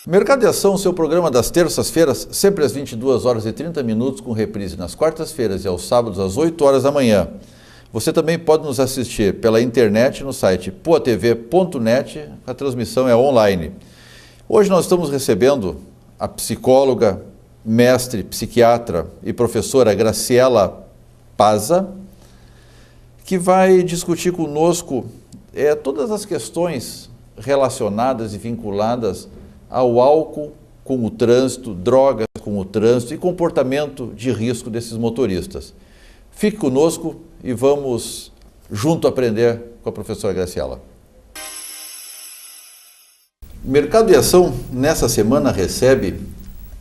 Mercado de Ação, seu programa das terças-feiras, sempre às 22 horas e 30 minutos, com reprise nas quartas-feiras e aos sábados às 8 horas da manhã. Você também pode nos assistir pela internet no site poatv.net, a transmissão é online. Hoje nós estamos recebendo a psicóloga, mestre, psiquiatra e professora Graciela Pazza, que vai discutir conosco todas as questões relacionadas e vinculadas ao álcool com o trânsito, drogas com o trânsito e comportamento de risco desses motoristas. Fique conosco e vamos junto aprender com a professora Graciela. Mercado de Ação, nessa semana, recebe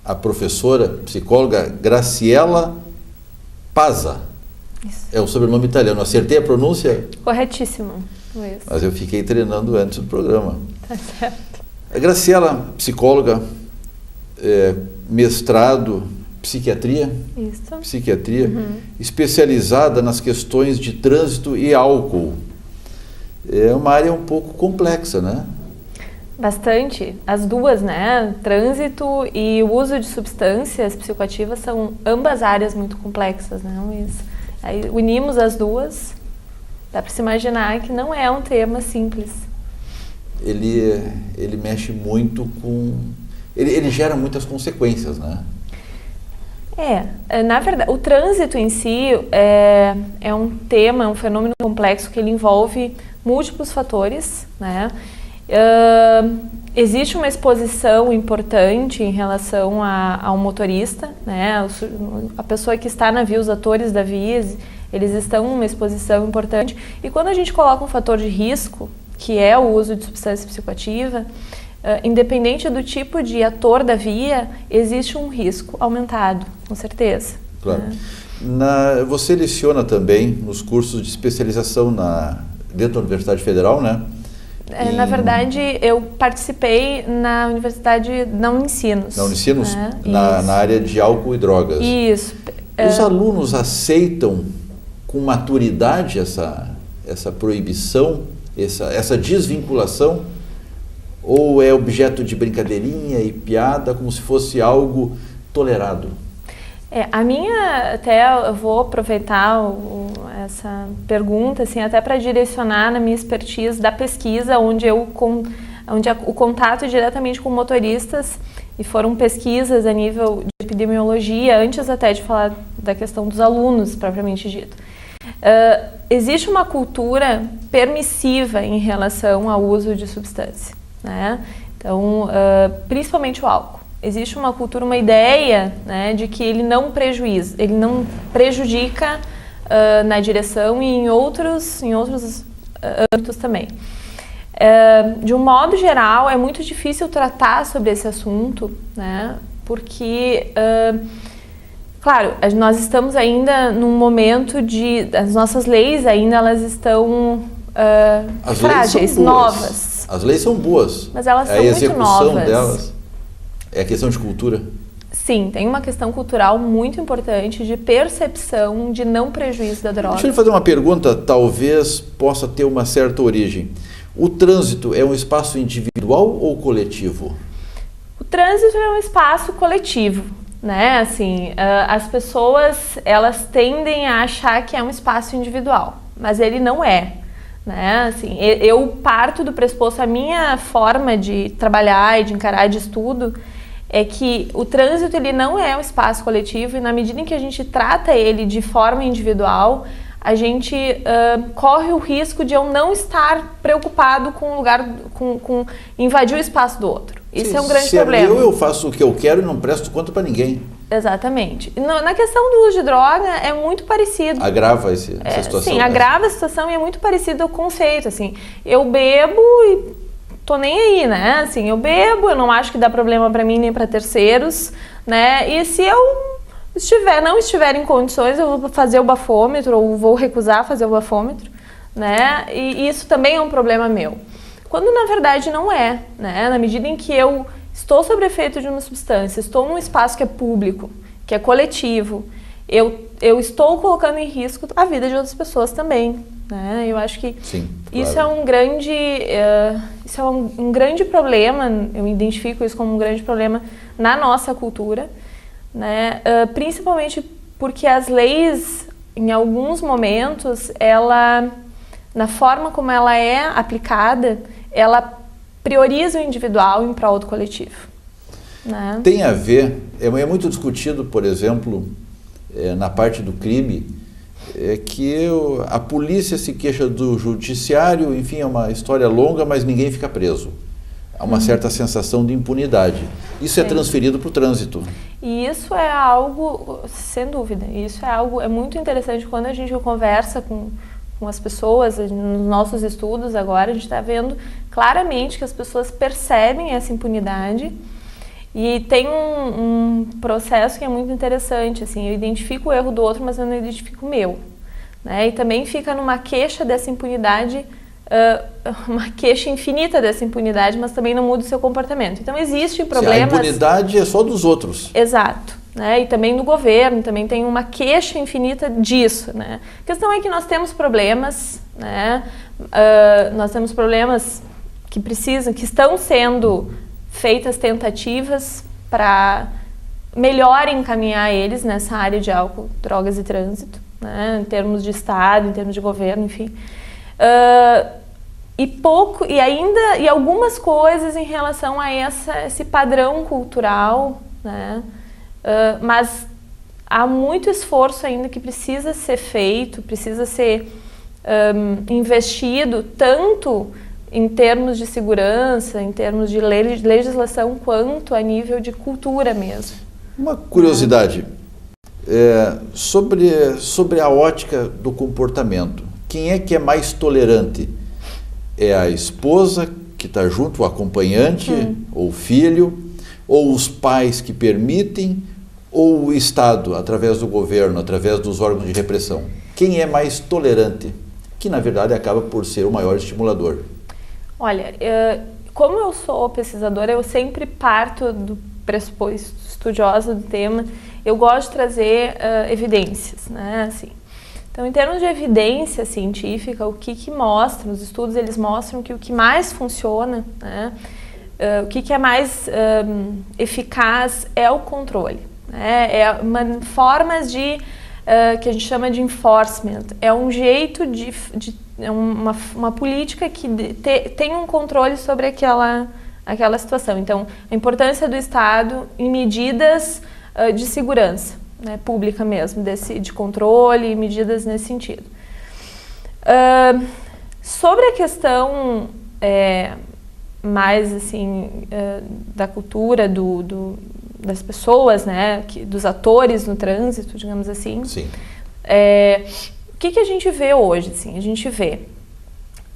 a professora psicóloga Graciela Pazza. Isso. É o sobrenome italiano. Acertei a pronúncia? Corretíssimo. Isso. Mas eu fiquei treinando antes do programa. Tá certo. A Graciela, psicóloga, mestrado, psiquiatria, especializada nas questões de trânsito e álcool. É uma área um pouco complexa, né? Bastante. As duas, né? Trânsito e o uso de substâncias psicoativas são ambas áreas muito complexas, né? Mas aí unimos as duas, dá para se imaginar que não é um tema simples. Ele mexe muito com... Ele gera muitas consequências, né? Na verdade, o trânsito em si é um tema, é um fenômeno complexo que ele envolve múltiplos fatores, né? Existe uma exposição importante em relação ao motorista, né? A pessoa que está na via, os atores da via, eles estão numa exposição importante. E quando a gente coloca um fator de risco, que é o uso de substância psicoativa, independente do tipo de ator da via, existe um risco aumentado, com certeza. Claro. Você leciona também nos cursos de especialização dentro da Universidade Federal, né? Na verdade, eu participei na Universidade, na Unicinos. Na Unicinos? Na área de álcool e drogas. Isso. Os alunos aceitam com maturidade essa proibição, essa desvinculação? Ou é objeto de brincadeirinha e piada, como se fosse algo tolerado? Eu vou aproveitar essa pergunta, assim, até para direcionar na minha expertise da pesquisa, onde o contato diretamente com motoristas, e foram pesquisas a nível de epidemiologia, antes até de falar da questão dos alunos, propriamente dito. Existe uma cultura permissiva em relação ao uso de substância, né? Então, principalmente o álcool. Existe uma cultura, uma ideia, né, de que ele não prejudica na direção e em outros âmbitos também. De um modo geral, é muito difícil tratar sobre esse assunto, né, porque, claro, nós estamos ainda num momento as nossas leis ainda elas estão frágeis, novas. As leis são boas. Mas elas são muito novas. A execução delas é questão de cultura? Sim, tem uma questão cultural muito importante de percepção de não prejuízo da droga. Deixa eu lhe fazer uma pergunta, talvez possa ter uma certa origem. O trânsito é um espaço individual ou coletivo? O trânsito é um espaço coletivo, né? Assim, as pessoas, elas tendem a achar que é um espaço individual, mas ele não é. Né? Assim, eu parto do pressuposto, a minha forma de trabalhar e de encarar de estudo é que o trânsito ele não é um espaço coletivo e na medida em que a gente trata ele de forma individual, a gente corre o risco de eu não estar preocupado com o lugar, com invadir o espaço do outro. Isso é um grande problema. Eu faço o que eu quero e não presto conta para ninguém. Exatamente. Na questão do uso de droga é muito parecido. Agrava essa situação. Sim, agrava a situação e é muito parecido ao conceito, assim. Eu bebo e tô nem aí, né? Assim, eu bebo, eu não acho que dá problema para mim nem para terceiros, né? E se eu não estiver em condições, eu vou fazer o bafômetro ou vou recusar fazer o bafômetro, né? E isso também é um problema meu. Quando na verdade não é, né? Na medida em que eu estou sob efeito de uma substância, estou num espaço que é público, que é coletivo, eu estou colocando em risco a vida de outras pessoas também, né? Eu acho que sim. Isso é um grande problema, eu identifico isso como um grande problema na nossa cultura, né? Principalmente porque as leis, em alguns momentos, na forma como ela é aplicada, ela prioriza o individual em prol do coletivo. Né? Tem a ver, é muito discutido, por exemplo, na parte do crime, que a polícia se queixa do judiciário, enfim, é uma história longa, mas ninguém fica preso. Há uma certa sensação de impunidade. Isso é transferido para o trânsito. E isso é algo, sem dúvida, é muito interessante quando a gente conversa com as pessoas, nos nossos estudos agora, a gente está vendo claramente que as pessoas percebem essa impunidade. E tem um processo que é muito interessante, assim, eu identifico o erro do outro, mas eu não identifico o meu. Né? E também fica numa queixa dessa impunidade, uma queixa infinita dessa impunidade, mas também não muda o seu comportamento. Então existem problemas... A impunidade é só dos outros. Exato. Né? E também no governo, também tem uma queixa infinita disso. Né? A questão é que nós temos problemas, né? Nós temos problemas que estão sendo feitas tentativas para melhor encaminhar eles nessa área de álcool, drogas e trânsito, né? Em termos de Estado, em termos de governo, enfim. E algumas coisas em relação a esse padrão cultural, né? Mas há muito esforço ainda que precisa ser feito, precisa ser investido tanto em termos de segurança, em termos de legislação, quanto a nível de cultura mesmo. Uma curiosidade, sobre a ótica do comportamento. Quem é que é mais tolerante? É a esposa que está junto, o acompanhante, ou o filho, ou os pais que permitem, ou o Estado, através do governo, através dos órgãos de repressão? Quem é mais tolerante? Que, na verdade, acaba por ser o maior estimulador. Olha, como eu sou pesquisadora, eu sempre parto do pressuposto, estudiosa do tema, eu gosto de trazer evidências, né, assim. Então, em termos de evidência científica, o que mostra, os estudos eles mostram que o que mais funciona, né, o que é mais eficaz é o controle, né, formas de, que a gente chama de enforcement, é um jeito é uma política que tem um controle sobre aquela situação. Então, a importância do Estado em medidas de segurança, né, pública mesmo, de controle e medidas nesse sentido. Sobre a questão mais assim, da cultura, das pessoas, né, dos atores no trânsito, digamos assim. Sim. O que a gente vê hoje? Assim? A gente vê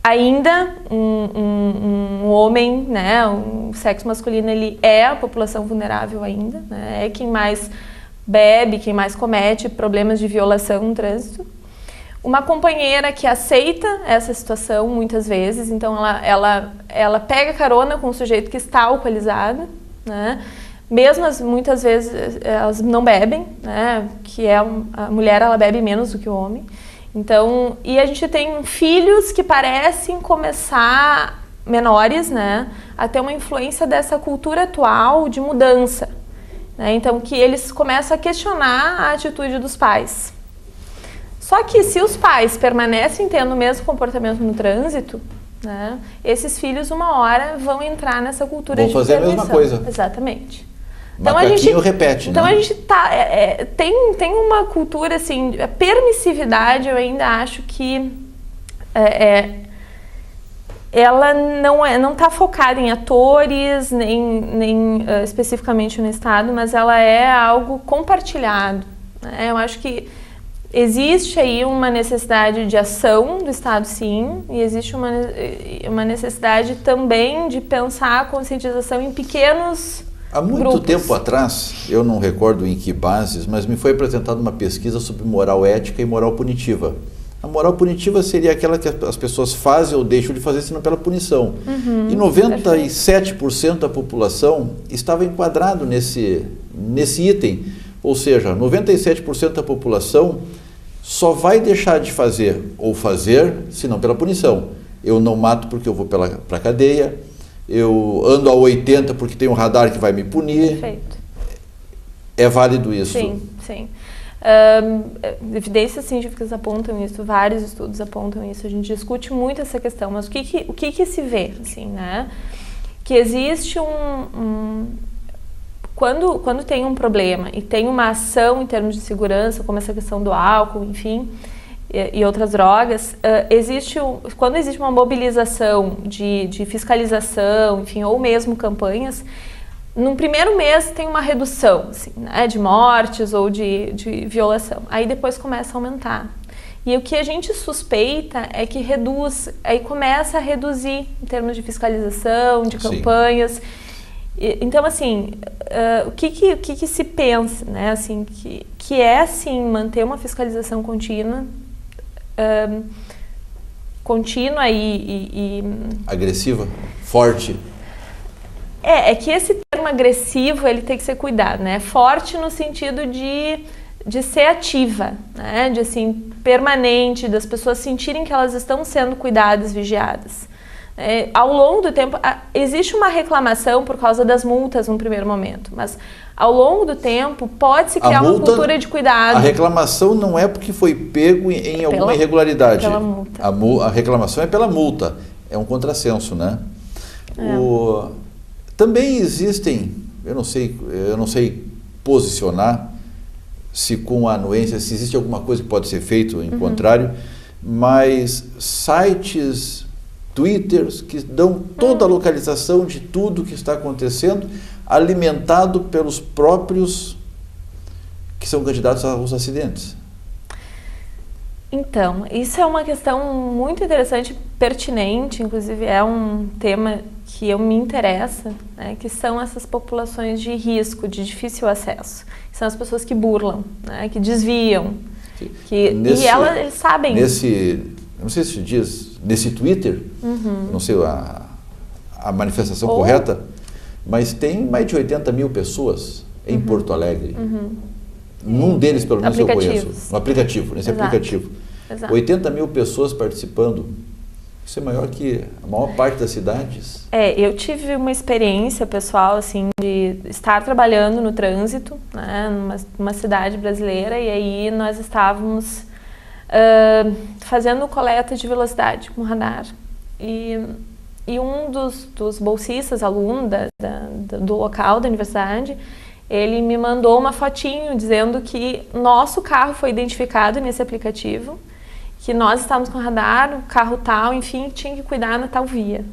ainda um homem, né, um sexo masculino, ele é a população vulnerável ainda, né, é quem mais bebe, quem mais comete problemas de violação no trânsito. Uma companheira que aceita essa situação muitas vezes, então ela pega carona com um sujeito que está alcoolizado, né, mesmo muitas vezes elas não bebem, né, a mulher ela bebe menos do que o homem. Então, e a gente tem filhos que parecem começar, menores, né, a ter uma influência dessa cultura atual de mudança, né, então que eles começam a questionar a atitude dos pais. Só que se os pais permanecem tendo o mesmo comportamento no trânsito, né, esses filhos uma hora vão entrar nessa cultura de permissão. Vão fazer a mesma coisa. Exatamente. Então a gente repete, então né? A gente tem uma cultura assim, a permissividade, eu ainda acho que ela não está focada em atores, nem especificamente no Estado, mas ela é algo compartilhado, né? Eu acho que existe aí uma necessidade de ação do Estado, sim, e existe uma necessidade também de pensar a conscientização em pequenos Há muito grupos. Tempo atrás, eu não recordo em que bases, mas me foi apresentada uma pesquisa sobre moral ética e moral punitiva. A moral punitiva seria aquela que as pessoas fazem ou deixam de fazer, senão pela punição. E 97% da população estava enquadrado nesse item. Ou seja, 97% da população só vai deixar de fazer ou fazer, senão pela punição. eu não mato porque eu vou para a cadeia, eu ando a 80 porque tem um radar que vai me punir. Perfeito. É válido isso? Sim, sim. Evidências científicas apontam isso, vários estudos apontam isso, a gente discute muito essa questão, mas o que se vê, assim, né? Que existe quando tem um problema e tem uma ação em termos de segurança, como essa questão do álcool, enfim, e outras drogas, quando existe uma mobilização de fiscalização, enfim, ou mesmo campanhas, num primeiro mês tem uma redução, assim, né, de mortes ou de violação. Aí depois começa a aumentar. E o que a gente suspeita é que aí começa a reduzir em termos de fiscalização, de campanhas. Então, assim, o que se pensa, né, assim, que é, assim, manter uma fiscalização contínua e... Agressiva? Forte? É que esse termo agressivo, ele tem que ser cuidado, né? Forte no sentido de ser ativa, né? De, assim, permanente, das pessoas sentirem que elas estão sendo cuidadas, vigiadas. Ao longo do tempo, existe uma reclamação por causa das multas no primeiro momento, mas ao longo do tempo pode-se criar uma cultura de cuidado. A reclamação não é porque foi pego em alguma irregularidade. Pela multa. A reclamação é pela multa. É um contrassenso, né? Também existem, eu não sei posicionar se com a anuência, se existe alguma coisa que pode ser feito em contrário, mas sites, twitters que dão toda a localização de tudo que está acontecendo, alimentado pelos próprios que são candidatos aos acidentes. Então, isso é uma questão muito interessante, pertinente, inclusive é um tema que eu me interessa, né, que são essas populações de risco, de difícil acesso. São as pessoas que burlam, né, que desviam, e eles sabem. Não sei se diz, nesse Twitter, não sei a manifestação correta, mas tem mais de 80 mil pessoas em Porto Alegre. Num deles, pelo menos, eu conheço. No aplicativo, nesse aplicativo. Exato. 80 mil pessoas participando. Isso é maior que a maior parte das cidades. Eu tive uma experiência pessoal, assim, de estar trabalhando no trânsito, né, numa cidade brasileira, e aí nós estávamos fazendo coleta de velocidade com radar. E um dos bolsistas, aluno do local da universidade, ele me mandou uma fotinho dizendo que nosso carro foi identificado nesse aplicativo, que nós estávamos com radar, o carro tal, enfim, tinha que cuidar na tal via.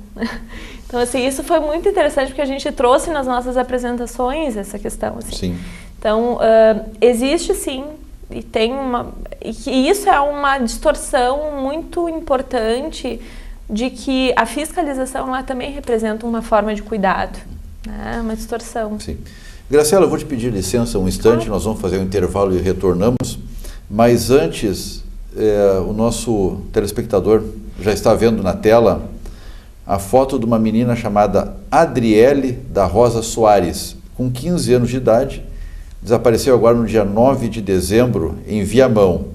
Então, assim, isso foi muito interessante porque a gente trouxe nas nossas apresentações essa questão, assim. Sim. Então, existe sim, e isso é uma distorção muito importante de que a fiscalização lá também representa uma forma de cuidado, né? Uma distorção. Sim. Graciela, eu vou te pedir licença um instante, nós vamos fazer um intervalo e retornamos, mas antes, o nosso telespectador já está vendo na tela a foto de uma menina chamada Adriele da Rosa Soares, com 15 anos de idade, desapareceu agora no dia 9 de dezembro em Viamão.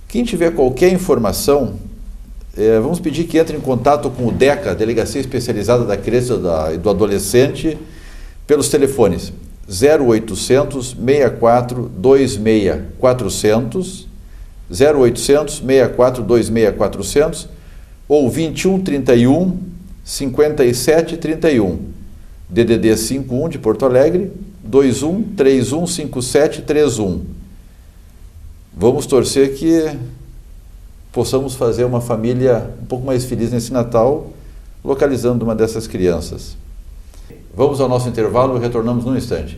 Quem tiver qualquer informação, vamos pedir que entre em contato com o DECA, Delegacia Especializada da Criança e do Adolescente, pelos telefones 0800 64 26 400, 0800 64 26 400 ou 21 31 57 31, DDD 51 de Porto Alegre, 21 31 57 31. Vamos torcer que possamos fazer uma família um pouco mais feliz nesse Natal, localizando uma dessas crianças. Vamos ao nosso intervalo e retornamos num instante.